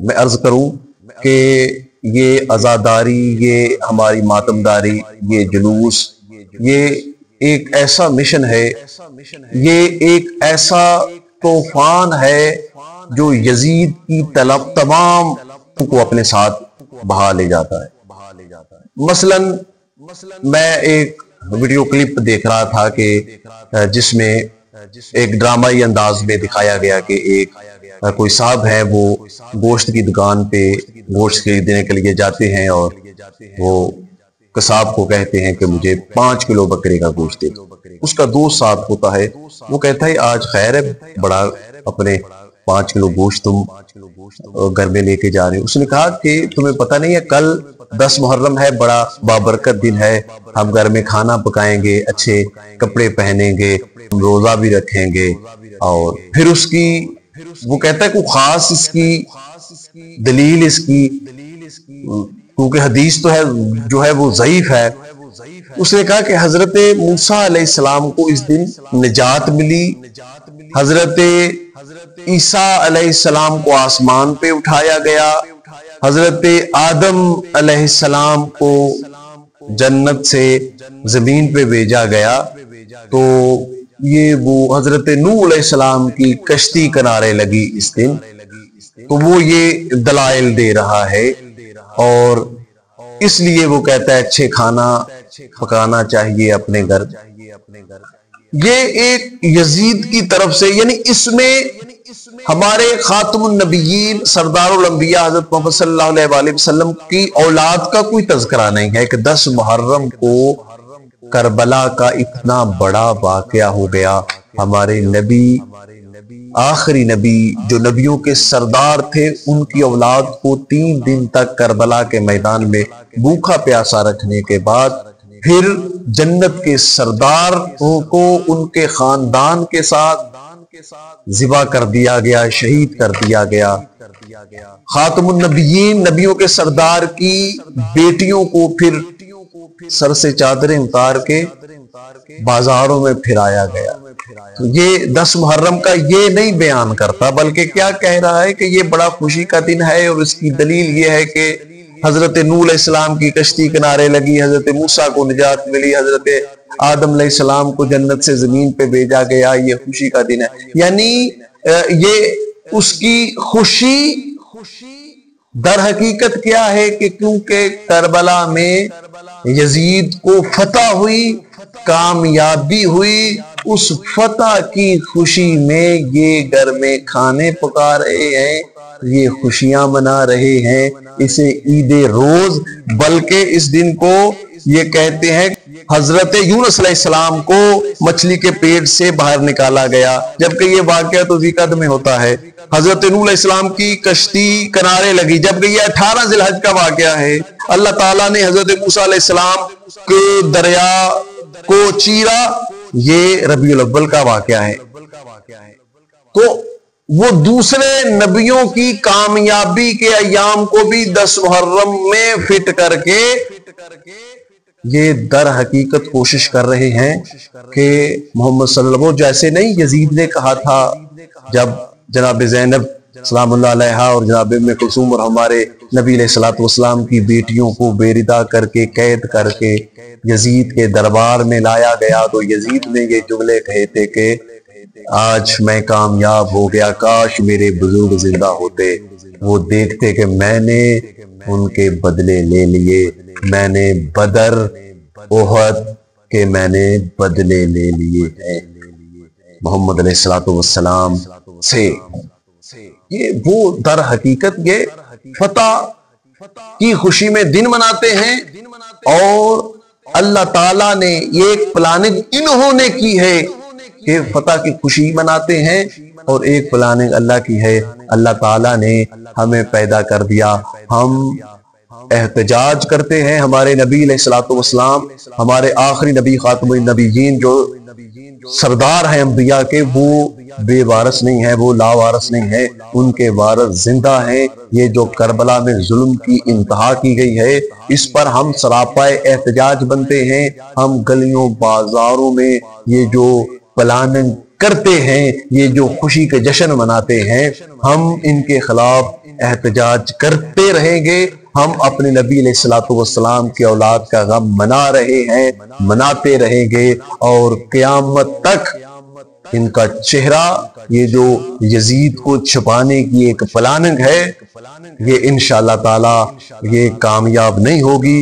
मैं अर्ज करूं कि ये अज़ादारी, ये हमारी मातमदारी, ये जुलूस, ये एक ऐसा मिशन है, ये एक ऐसा तूफान है जो यजीद की तमाम को अपने साथ बहा ले जाता है। मसलन मैं एक वीडियो क्लिप देख रहा था कि जिसमें एक ड्रामाई अंदाज में दिखाया गया कि एक कोई साहब है, वो गोश्त की दुकान पे गोश्त खरीदने के लिए जाते हैं और वो कसाब को कहते हैं कि मुझे 5 किलो बकरे का गोश्त दे दो। उसका दोस्त साहब होता है, वो कहता है आज खैर है, बड़ा अपने 5 किलो गोश्त तुम घर में लेके जा रहे हो। उसने कहा कि तुम्हें पता नहीं है, कल 10 मुहर्रम है, बड़ा बाबरकत दिन है, हम घर में खाना पकाएंगे, अच्छे कपड़े पहनेंगे, रोजा भी रखेंगे। और फिर उसकी वो कहता है कोई खास इसकी दलील, इसकी क्योंकि हदीस तो है जो है वो ज़ईफ है। उसने कहा कि हजरत मूसा अलैहिस्सलाम को इस दिन निजात मिली, हजरत ईसा अलैहिस्सलाम को आसमान पे उठाया गया, हजरत आदम अलैहिस्सलाम को जन्नत से जमीन पे भेजा गया, तो ये वो हजरत नूह अलैहिस्सलाम की कश्ती किनारे लगी इस दिन। तो वो ये दलाइल दे रहा है और इसलिए वो कहता है अच्छे खाना पकाना चाहिए अपने घर। ये एक यजीद की तरफ से, यानी इसमें हमारे खातमुन नबीयीन सरदारुल अंबिया हजरत मोहम्मद सल्लल्लाहु अलैहि वसल्लम की औलाद का कोई तज़किरा नहीं है कि 10 मुहर्रम को करबला का इतना बड़ा वाकया हो गया। हमारे नबी, आखिरी नबी जो नबियों के सरदार थे, उनकी औलाद को 3 दिन तक करबला के मैदान में भूखा प्यासा रखने के बाद फिर जन्नत के सरदार को उनके खानदान के साथ ज़िबा कर दिया गया, शहीद कर दिया गया। खातमुन नबिय्यीन, नबियों के सरदार की बेटियों को फिर सर से चादरें उतार के बाजारों में फिराया गया। तो ये 10 मुहर्रम का ये नहीं बयान करता, बल्कि क्या कह रहा है कि ये बड़ा खुशी का दिन है। और इसकी दलील ये है कि हजरत नूह अलैहिस्सलाम की कश्ती किनारे लगी, हजरत मूसा को निजात मिली, हजरत आदम अलैहिस्सलाम को जन्नत से जमीन पे भेजा गया, ये खुशी का दिन है। यानी ये उसकी खुशी दर हकीकत क्या है कि क्योंकि करबला में यजीद को फतह हुई, कामयाबी हुई, उस फतह की खुशी में ये घर में खाने पका रहे हैं, ये खुशियां मना रहे हैं, इसे ईद रोज, बल्कि इस दिन को ये कहते हैं हजरत यूनुस अलैहिस्सलाम को मछली के पेट से बाहर निकाला गया, जबकि ये वाकया तो ज़िक्र में होता है। हजरत नूह अलैहिस्सलाम की कश्ती किनारे लगी, जबकि ये 18 ज़िलहज का वाकया है। अल्लाह ताला ने हजरत मूसा अलैहिस्सलाम के दरिया को चीरा, ये रबीउल अव्वल का वाकया है। तो वो दूसरे नबियों की कामयाबी के अय्याम को भी 10 मुहर्रम में फिट करके ये दर हकीकत कोशिश कर रहे हैं कि मोहम्मद सल्लल्लाहु अलैहि वसल्लम, जैसे नहीं यजीद ने कहा था जब जनाब ज़ैनब सलामुल्लाह अलैहा और जनाब उम्मे कुलसूम और हमारे नबी अलैहिस्सलातु वस्सलाम की बेटियों को बेरिदा करके कैद करके यजीद के दरबार में लाया गया, तो यजीद ने ये जुमले कहे थे कि आज मैं कामयाब हो गया, काश मेरे बुजुर्ग जिंदा होते, वो देखते कि मैंने उनके बदले ले लिए, मैंने बदर ओहद के मैंने बदले ले लिए हैं मोहम्मद अलैहिस्सलातु वस्सलाम से। ये वो दर हकीकत ये फतह की खुशी में दिन मनाते हैं और अल्लाह ताला ने ये प्लानिंग इन्होंने की है कि फतह की खुशी मनाते हैं, और एक प्लानिंग अल्लाह की है। अल्लाह ताला ने हमें पैदा कर दिया, हम एहतजाज करते हैं। हमारे नबी अलैहिस्सलातु वस्सलाम, हमारे आखिरी नबी खातमुन नबिय्यीन जो सरदार हैं अंबिया के, वो बेवारस नहीं है, वो लावारस नहीं है, उनके वारस जिंदा हैं। ये जो करबला में जुल्म की इंतहा की गई है, इस पर हम सरापाए एहतजाज बनते हैं। हम गलियों बाजारों में ये जो प्लानिंग करते हैं, ये जो खुशी के जश्न मनाते हैं, हम इनके खिलाफ एहतजाज करते रहेंगे। हम अपने नबी अलैहिस्सलातु वस्सलाम की औलाद का गम मना रहे हैं, मनाते रहेंगे और क़यामत तक इनका चेहरा, ये जो यजीद को छुपाने की एक प्लानिंग है, ये इंशाअल्लाह ताला ये कामयाब नहीं होगी।